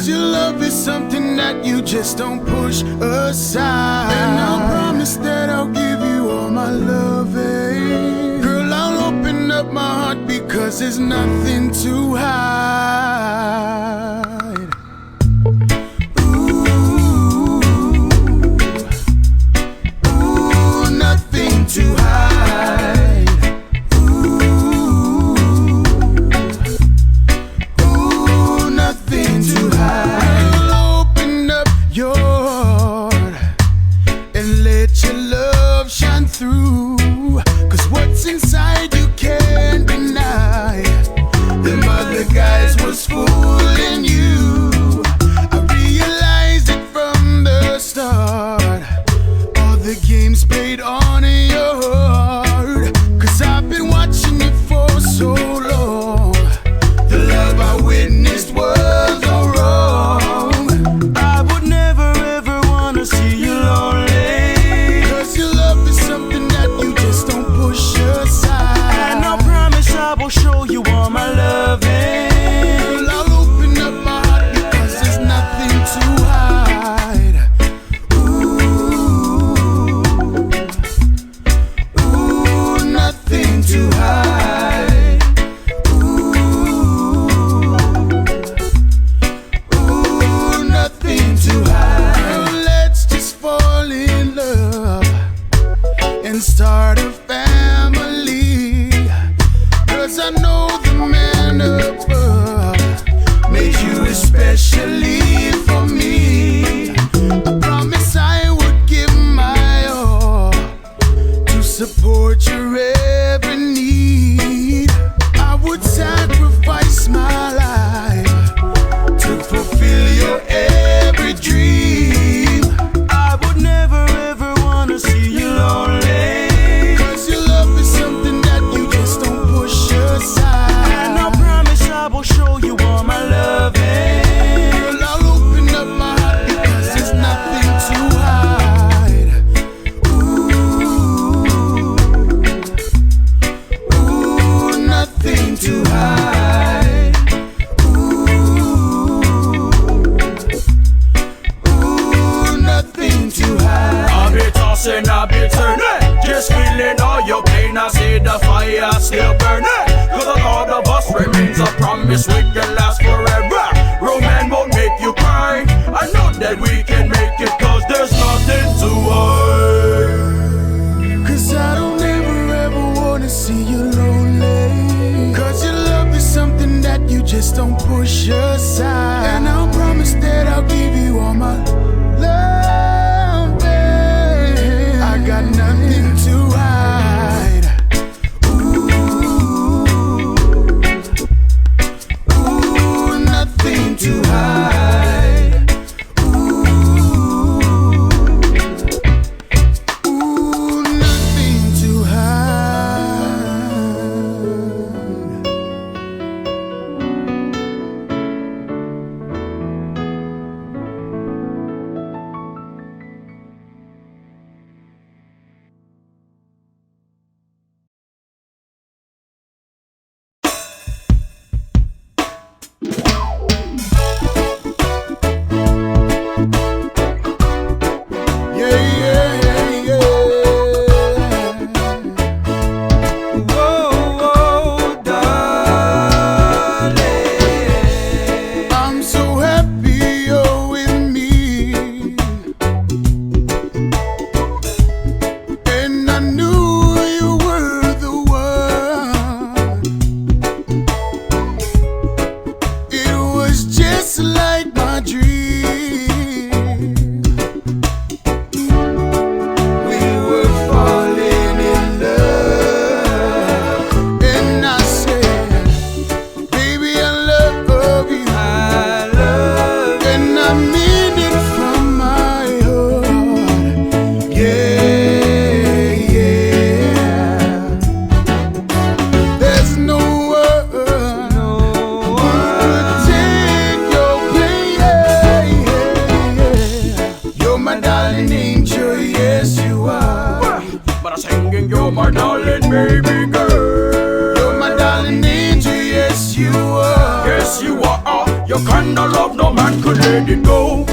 Cause your love is something that you just don't push aside. And I promise that I'll give you all my loving. Girl, I'll open up my heart because there's nothing to hide. To hide. Ooh, nothing to hide. I'll open up your heart and let your love shine through. Cause what's inside you can't deny. Them other guys was fooling you. I realized it from the start. All the games played on so long. The love I witnessed was all wrong. I would never ever wanna see you lonely. Cause your love is something that you just don't push aside. And I promise I will show you all my loving. Girl, I'll open up my heart because there's nothing to hide. Ooh, nothing to hide. Start a family. Cause I know the man above made you especially for me. I promise I would give my all to support your every need. I would sacrifice my life to fulfill your every dream. I would never ever wanna see you lonely. Show you all my loving. Girl, I'll open up my heart because there's nothing to hide. Ooh, nothing to hide. Ooh, nothing to hide. I'll be tossing, I'll be turning, just feeling all your pain. I see the fire still burning. Cause the thought of us remains a promise we can last forever. Romance won't make you cry. I know that we can make it cause there's nothing to hide. Cause I don't ever wanna see you lonely. Cause your love is something that you just don't push aside. And I'll promise that I'll give you all my love, babe. I got nothing to hide. Nothing to hide. Ooh, nothing to hide. baby girl. You're my darling angel, yes you are. Yes you are, you can kind of love no man could let it go.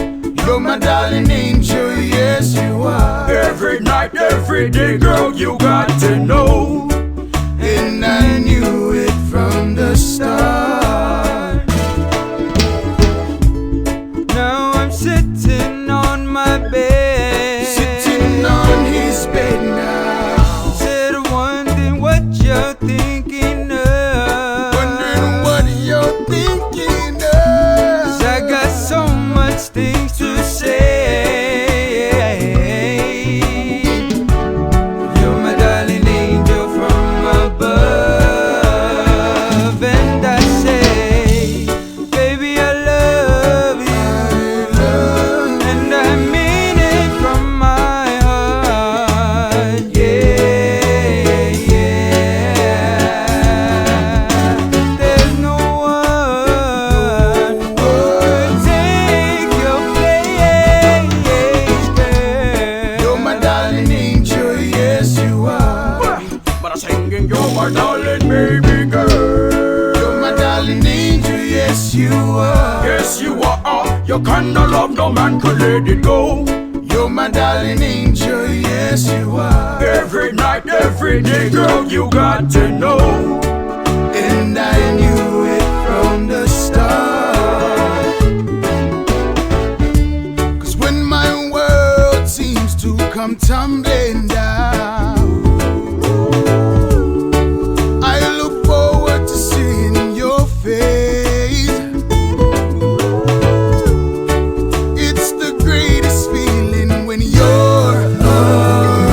You're my darling angel, yes you are. Every night, every day, girl, you got to know. And I knew it from the start. Now I'm sitting on my bed, Sitting on his bed now, instead of wondering what you're thinking of. wondering what you're thinking of. 'Cause I got so much things to say. You're my darling angel from above, and I say, baby, I love you, and I mean it from my heart. Yeah, yeah. There's no one who could take your place, girl. You're my darling angel, yes you are. But I'm singing, you're my darling baby girl. You're my darling angel, yes you are. Yes, you are. Your kind of love no man could let it go. You're my darling angel, yes you are. Every night, every day, girl, you got to know. And I knew it from the start. 'Cause when my world seems to come tumbling down, I look forward to seeing your face. It's the greatest feeling when you're around.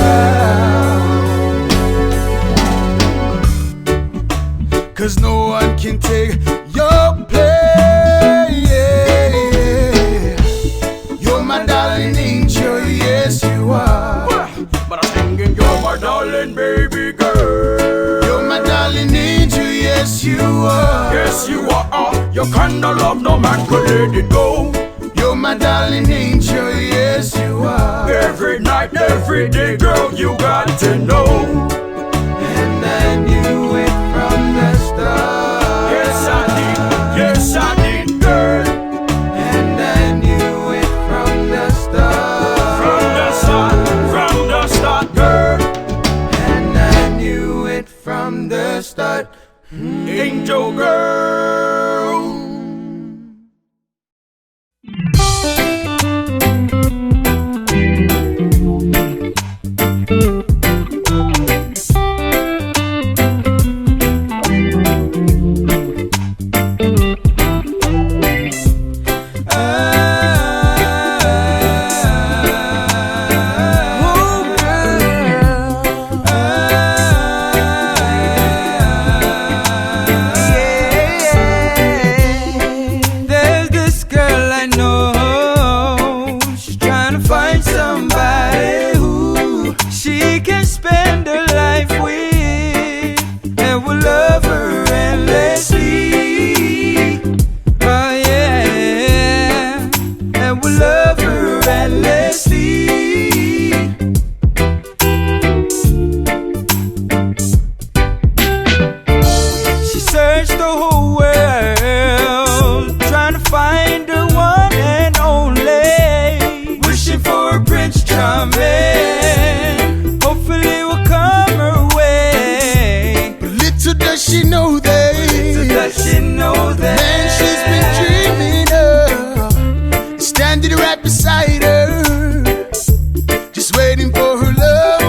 'Cause no one can take your place. You're my darling angel, yes you are. But I'm singing, you're my darling baby girl. You're my darling angel, yes you are. Yes, you are. Your kind of love no man could let it go. You're my darling angel, yes you are. Every night, every day, girl, you got to know. And I knew it from the start. Yes, I did, girl. And I knew it from the start. From the start, girl. And I knew it from the start. Angel girl. There's this girl I know, she's trying to find somebody who she can spend her life with, and will love her endlessly. Oh yeah, and will love her endlessly. She searched the whole world, trying to find the one and only, wishing for a Prince Charming. Hopefully will come her way. But little does she know that, Little does she know that man she's been dreaming of, standing right beside her, just waiting for her love.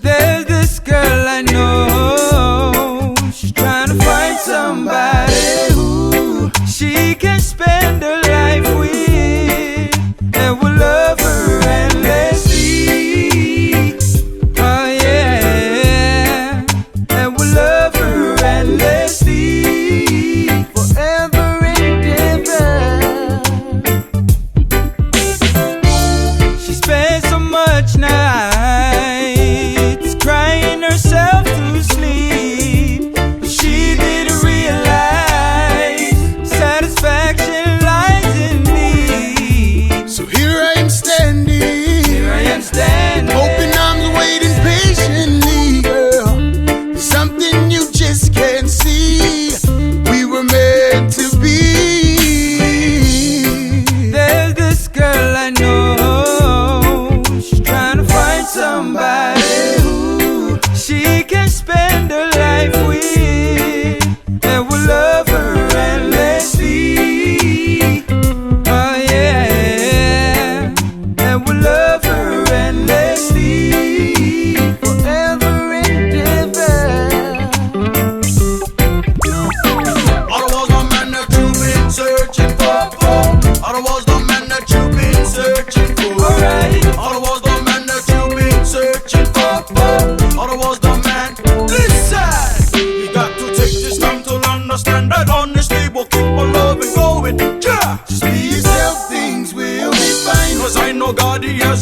there's this girl I know, she's trying to find somebody who she can spend her life with, and will love her endlessly. Oh yeah, and will love her endlessly, forever and ever. She spends so much nights crying herself to sleep, but she didn't realize satisfaction lies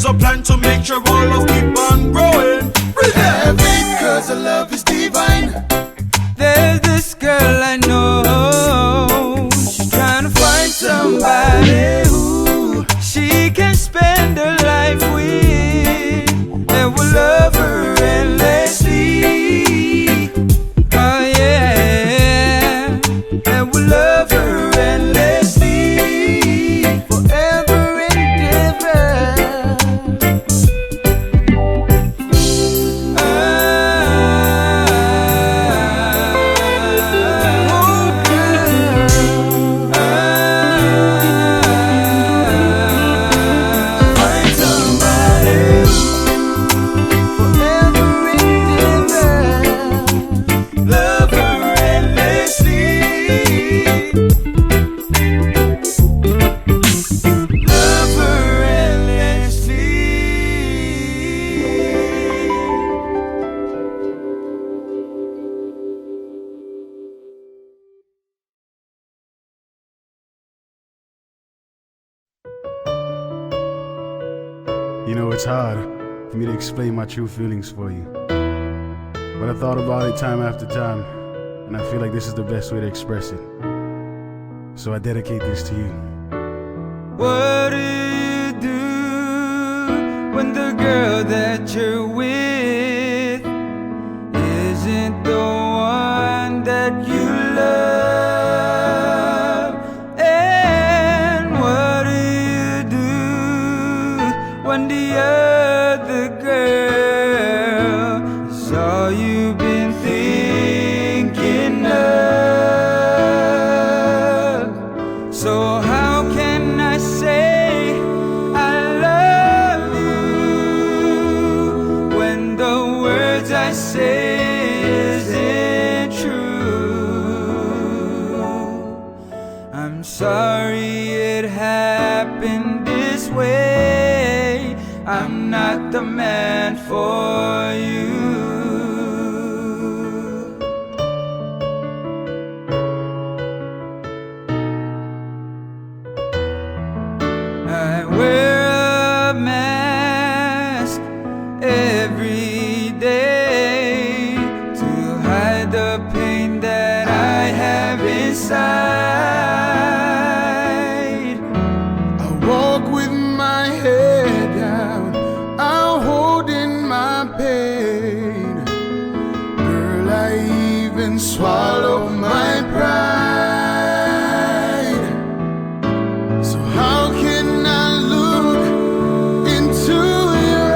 is a plan to make sure all love keep on growing. Have faith, cause the love is divine. There's this girl I know, she's trying to find somebody who she can spend her life with, and will love her endlessly. Oh yeah, and will love her endlessly, forever and ever. You know, it's hard for me to explain my true feelings for you, but I thought about it time after time, and I feel like this is the best way to express it. So I dedicate this to you. What do you do when the girl that you're with isn't the one that you love? And what do you do when the other girl is all you've been thinking of? So how can I say I love you when the words I say isn't true? I'm sorry it happened this way, I'm not the man for you. I wear a mask every day to hide the pain that I have inside. I walk with my head down, I'm holding my pain. Girl, I even swallow my pride. So how can I look into your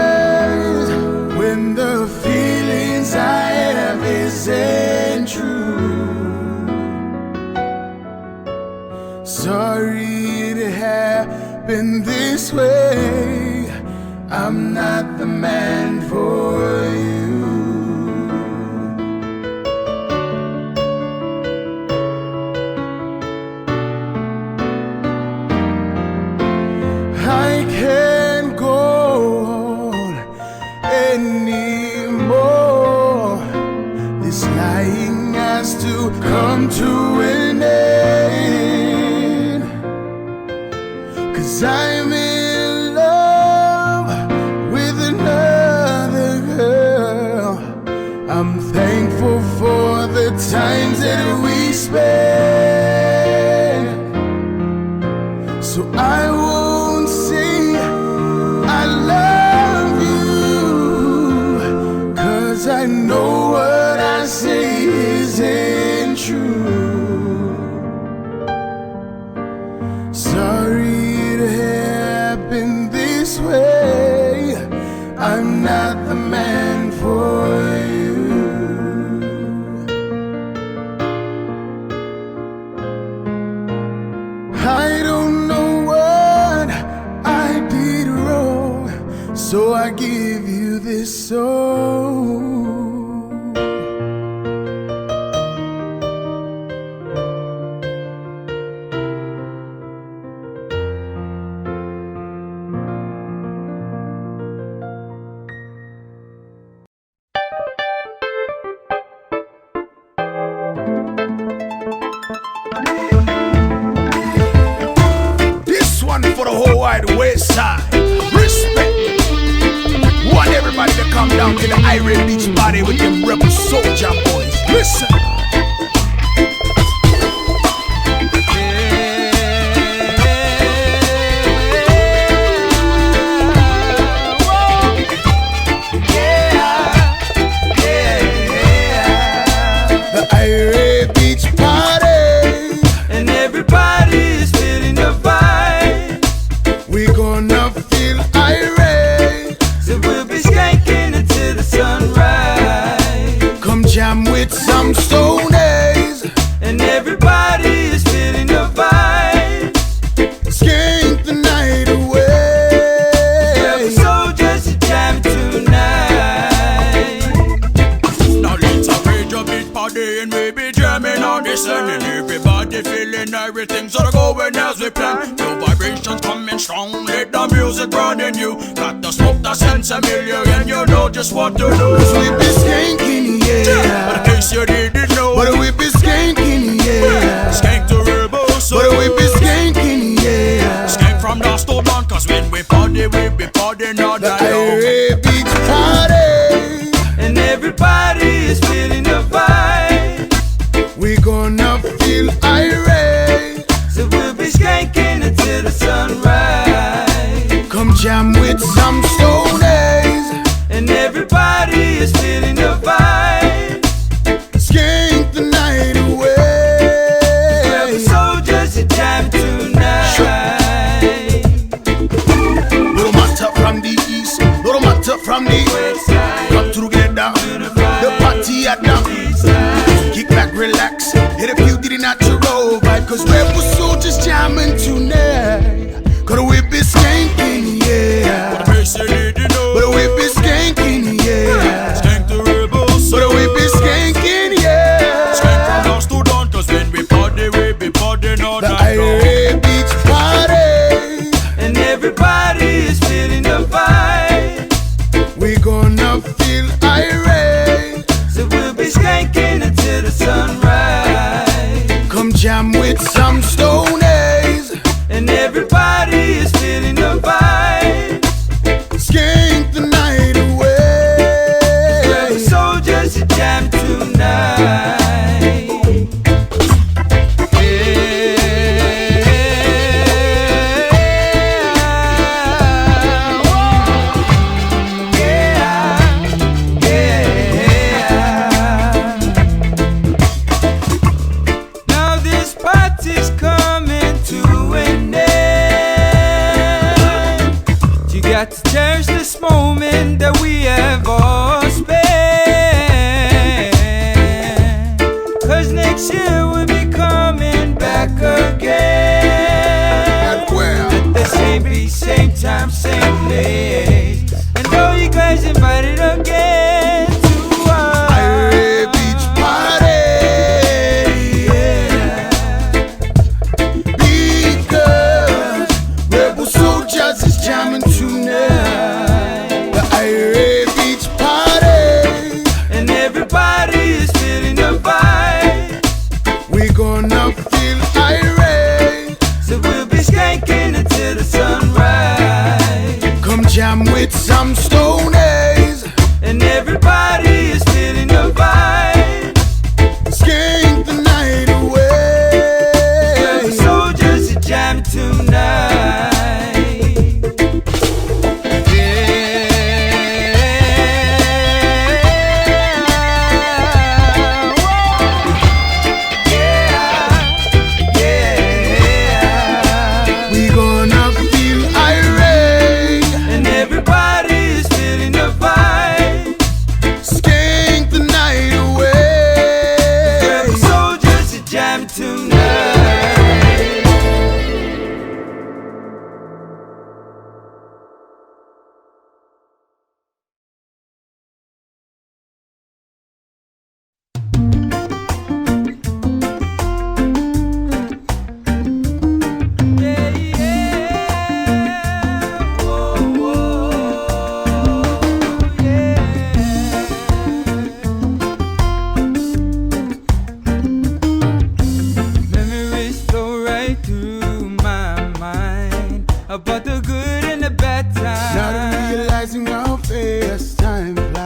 eyes when the feelings I have isn't true? Sorry it happened this way, I'm not the man for you. I can't go on anymore. This lying has to come to an end. 'Cause I'm in love with another girl. I'm thankful for the times that we spent. So I won't say I love you, 'cause I know what I say isn't true. Sorry it happened this way, I'm not the man for you. I don't know what I did wrong, so I give you this song. This one for the whole wide west side. come down to the Irie Beach party with them rebel Souljahz boys. Listen. The Irie Beach party, and everybody is feeling the vibe. we gonna feel irate. So we'll be skanking until the sunrise. Come jam with some Stonies, And everybody is feeling the vibe. skank the night away. So just jam tonight. Now let's arrange a beat party and we be jamming on this land. And everybody feeling everything's all going as we plan. The vibrations coming strong, let the music run in you. Got the smoke that sends a million and you know just what to do. We be skanking, But yeah. in case you didn't know, But we be skanking, yeah. skank the rebel soul. But we be skanking, yeah. Skank from the store down, cause when we be partying all The night long. Irie Beach party, And everybody is feeling the vibe. we gonna feel irate. So we'll be skanking until the sunrise. Come jam with some Stonies, And everybody is feeling the vibe. skank the night away. So just jam tonight. Little matter from the east, little matter from the west. Come together, the party at the kick back, relax, hit a few did it natural vibe. Cause rebel soldiers jamming tonight. Cause we be skanking, yeah. But in case you didn't know, But we be skanking, yeah. skank the rebel soul. But we be skanking, yeah. Skank from the store down, cause when we be partying all The night long. Irie Beach party, And everybody is feeling the vibe. we gonna feel irate. So we'll be skanking until the sunrise. Come jam with some Stonies, And everybody is feeling the vibe. skank the night away. So just jam tonight. Now this party's coming to an end. You got to cherish this moment that we have all spent. Cause next year we'll be coming back again. Well, At the same beat, same time, same place. And know you guys invited again to us. Irie Beach party, Yeah. because rebel Souljahz is jamming tonight. The Irie Beach party, And everybody is feeling the vibe. we gonna feel irate. So we'll be skanking until the sunrise. Come jam with some Stonies, And everybody is feeling the vibe. skank the night away. So just jam tonight. We gonna feel irate. And everybody is feeling the vibe. Skank the night away. So just jam tonight. Yeah, yeah. Whoa, whoa, yeah. Memories flow right through my mind about the good and the bad Not times. realizing how fast time flies.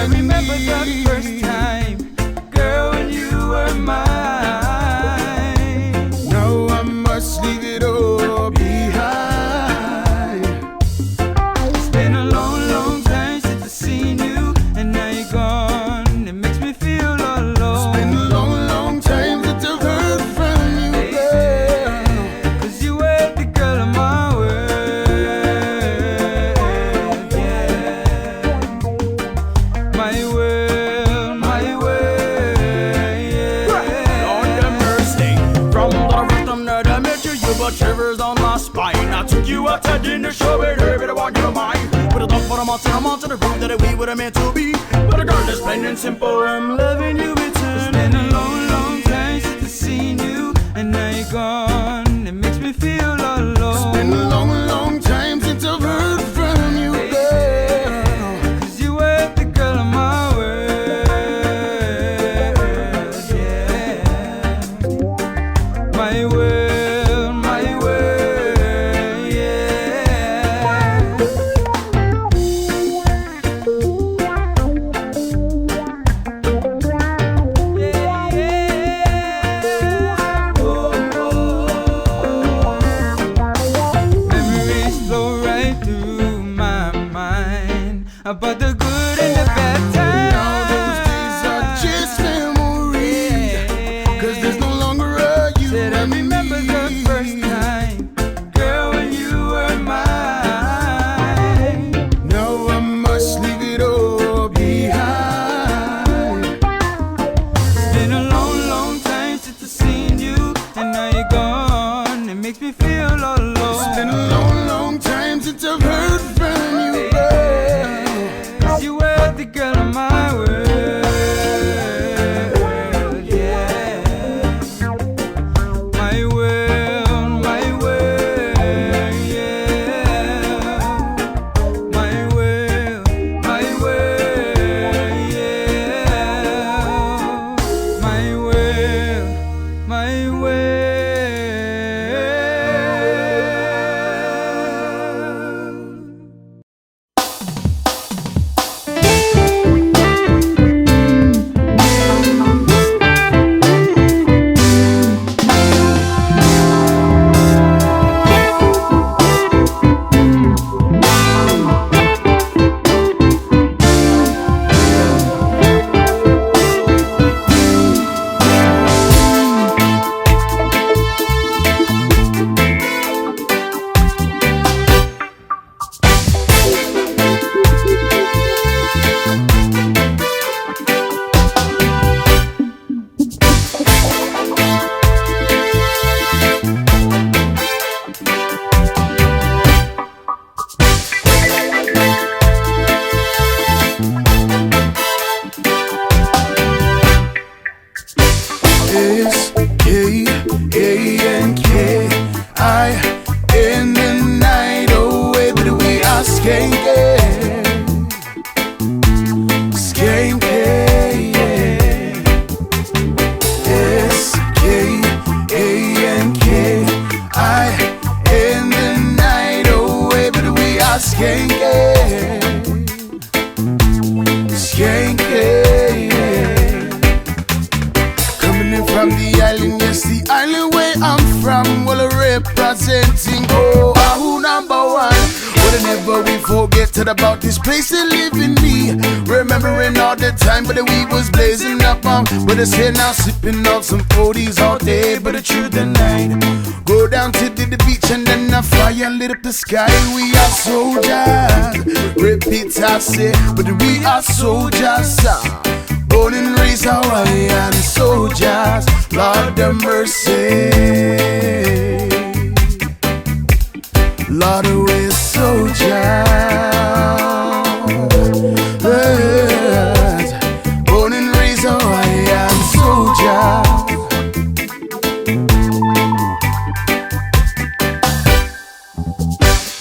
remember the first time, girl, when you were mine. Now I must leave it all behind. It's been a long, long time since I've seen you, and now you're gone. It makes me feel all alone. It's been a long, long time since I've heard from you, girl. 'Cause you were the girl of my world, yeah. My world, yeah. Lord have mercy. From the first time that I met you, you put shivers on my spine. I took you out to dinner, show it, everybody want your mind. Put a thought for a month and a prove that we were meant to be. But a girl is plain and simple, I'm loving you eternally. It's been a long, long time since I've seen you, and now you're gone. It makes me feel all alone. It's been a long, long time since I've heard from you, girl. 'Cause you were the girl of my world, yeah. My world, yeah. Memories flow right through my mind about the good and the bad times. Now those days are just memories, 'cause there's no longer a you Said I and remember me. the first time, girl, when you were mine. Now I must leave it all behind. It's been a long, long time since I've seen you, and now you're gone. It makes me feel all alone. It's been a long, long time since I've heard from you, girl. 'Cause you were the girl of my world, yeah. My world, yeah. My world, yeah. My world. S-K-A-N-K-I in the night away, but we are skanky. Skanky, yeah. S-K-A-N-K-I in the night away, but we are skanky. Skanky, yeah. Coming in from the island, yes, the island where I'm from. Well, representing, who number one. Whenever we forget about this place to live in me, remembering all the time, but the weed was blazing up. But it's here now, sipping on some 40s all day, but the truth the night. Go down to the beach and then a fire lit up the sky. We are soldiers. Repeat, I say, but we are soldiers. Born and raised Hawaiian soldiers. Lord have mercy. Lord, we're soldiers. Born and raised Hawaiian soldiers.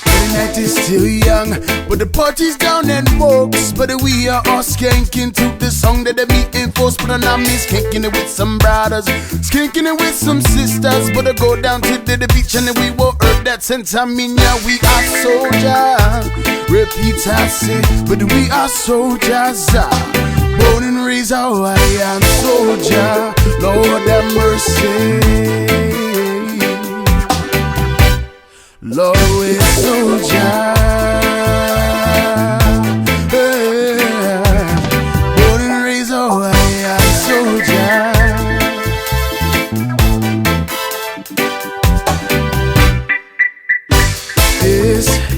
The night is still young, but But the party's down and folks, but we are all skanking to the song that they be enforced. But I'm me skanking it with some brothers, skanking it with some sisters. But I go down to the beach and we will earth that sense. I mean, yeah, we are soldiers. Repeat, I say, but we are soldiers. Born and raised, how I am soldier. Lord have mercy. Lord, we're soldier. Born and raised, how I am soldier. S-K-A-N-K-I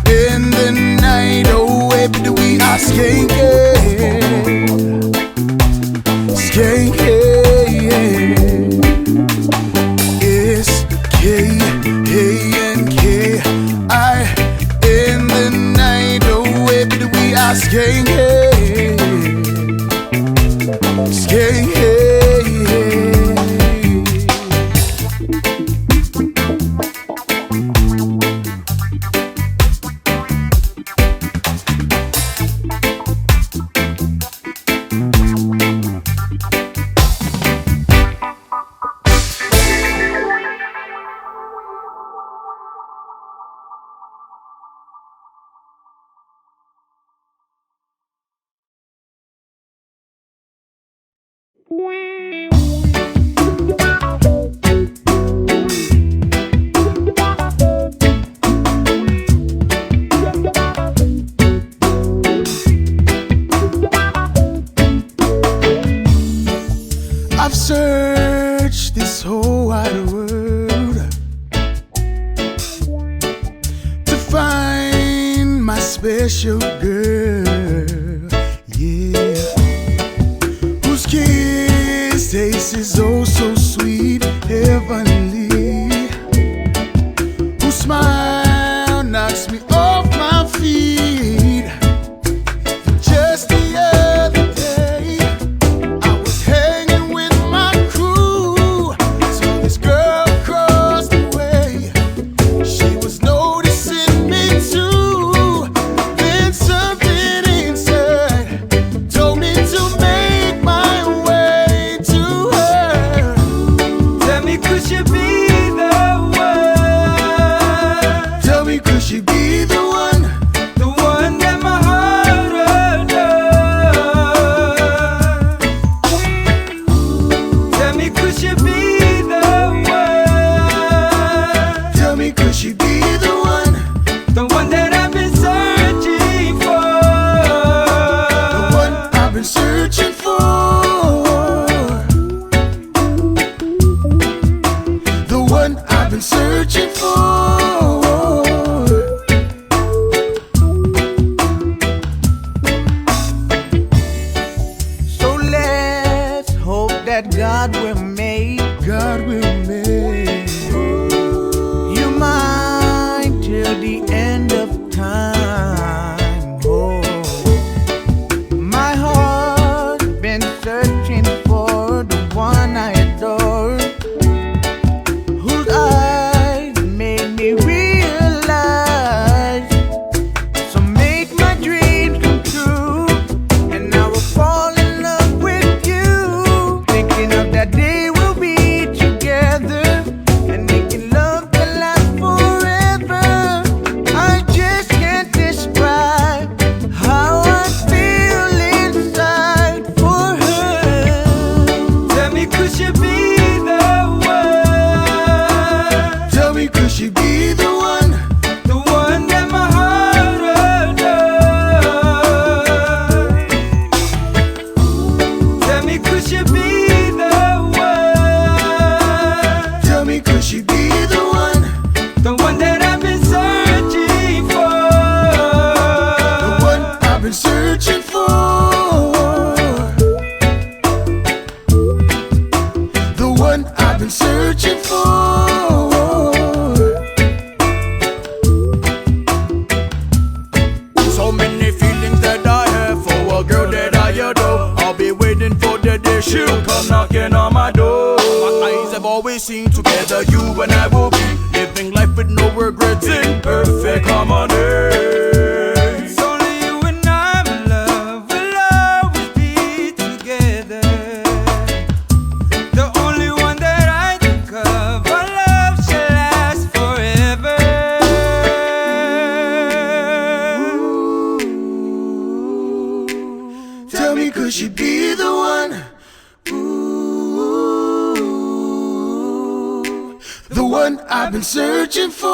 in the night away, but we are skanking, skanking. S-K-A-N-K-I in the night away, but we are skanking, skanking. I've searched this whole wide world to find my special girl, yeah, whose kiss taste is oh so sweet, heavenly, whose smile knocks me off my feet. Just the other day, I was hanging with my crew, saw this girl across the way. She was noticing me too. Then something inside told me to make my way to her. Tell me, could she be the one? Tell me, could she be the one? The one that my heart adores. Tell me, could she be the one? Tell me, could she be the one? The one that I've been searching for. The one I've been searching for. The one I've been searching for. So let's hope that God will make God will make you mine till the end of time. Oh, my heart's been searching for the one I adore, whose eyes made me realize. So make my dreams come true, and I will fall in love with you. Thinking of that day we'll be together and making love that lasts forever. I just can't describe how I feel inside for her. Tell me, could she be the one? Tell me, could she be the one? The one that my heart adores. Tell me, could she be the one? Tell me, could she be the one? The one that I've been searching for. The one I've been searching for. The one I've been searching for. So many feelings that I have for a girl that I adore. I'll be waiting for the day she'll come knocking on my door. My eyes have always seen together, you and I will be living life with no regret. say come on in. It's only you and I, my love, will always be together. The only one that I think of, our love shall last forever. Tell me, could she be the one? Ooh, the one I've been searching for.